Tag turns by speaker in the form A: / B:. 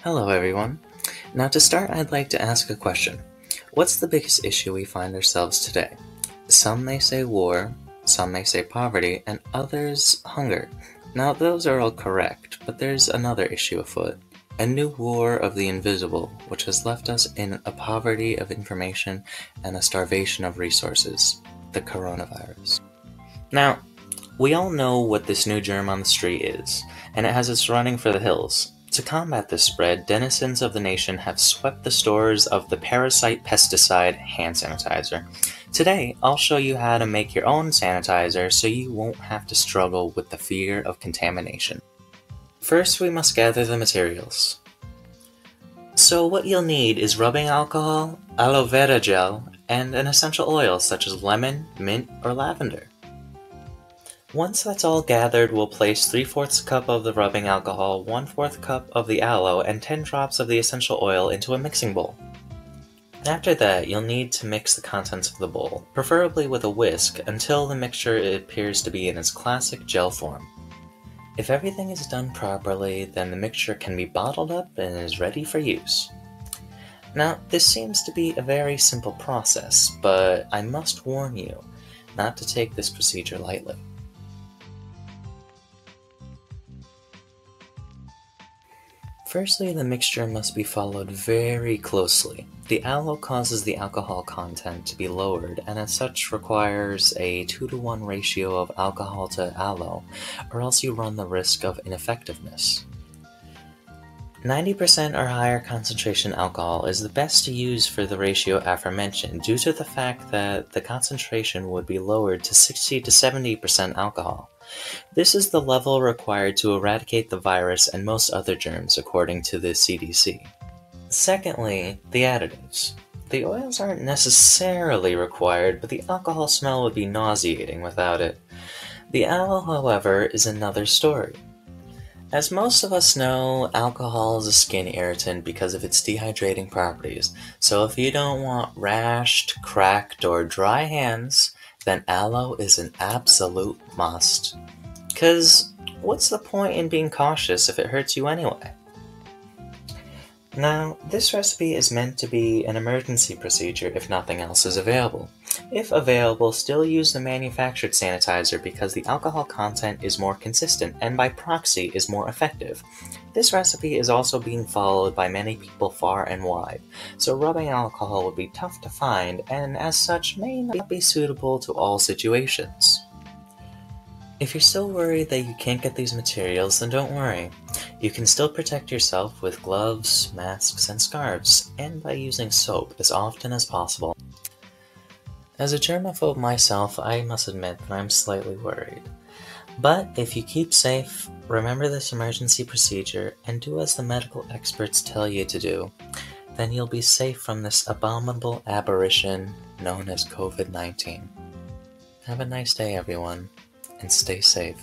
A: Hello everyone. Now to start, I'd like to ask a question. What's the biggest issue we find ourselves today? Some may say war, some may say poverty, and others hunger. Now those are all correct, but there's another issue afoot. A new war of the invisible, which has left us in a poverty of information and a starvation of resources. The coronavirus. Now, we all know what this new germ on the street is, and it has us running for the hills. To combat this spread, denizens of the nation have swept the stores of the parasite pesticide hand sanitizer. Today, I'll show you how to make your own sanitizer so you won't have to struggle with the fear of contamination. First, we must gather the materials. So what you'll need is rubbing alcohol, aloe vera gel, and an essential oil such as lemon, mint, or lavender. Once that's all gathered, we'll place 3/4 cup of the rubbing alcohol, 1/4 cup of the aloe, and 10 drops of the essential oil into a mixing bowl. After that, you'll need to mix the contents of the bowl, preferably with a whisk, until the mixture appears to be in its classic gel form. If everything is done properly, then the mixture can be bottled up and is ready for use. Now, this seems to be a very simple process, but I must warn you not to take this procedure lightly. Firstly, the mixture must be followed very closely. The aloe causes the alcohol content to be lowered, and as such requires a 2-to-1 ratio of alcohol to aloe, or else you run the risk of ineffectiveness. 90% or higher concentration alcohol is the best to use for the ratio aforementioned due to the fact that the concentration would be lowered to 60 to 70% alcohol. This is the level required to eradicate the virus and most other germs, according to the CDC. Secondly, the additives. The oils aren't necessarily required, but the alcohol smell would be nauseating without it. The aloe, however, is another story. As most of us know, alcohol is a skin irritant because of its dehydrating properties, so if you don't want rashed, cracked, or dry hands, then aloe is an absolute must. 'Cause what's the point in being cautious if it hurts you anyway? Now, this recipe is meant to be an emergency procedure if nothing else is available. If available, still use the manufactured sanitizer because the alcohol content is more consistent and by proxy is more effective. This recipe is also being followed by many people far and wide, so rubbing alcohol would be tough to find and as such may not be suitable to all situations. If you're still worried that you can't get these materials, then don't worry. You can still protect yourself with gloves, masks, and scarves, and by using soap as often as possible. As a germaphobe myself, I must admit that I'm slightly worried. But if you keep safe, remember this emergency procedure, and do as the medical experts tell you to do, then you'll be safe from this abominable aberration known as COVID-19. Have a nice day, everyone, and stay safe.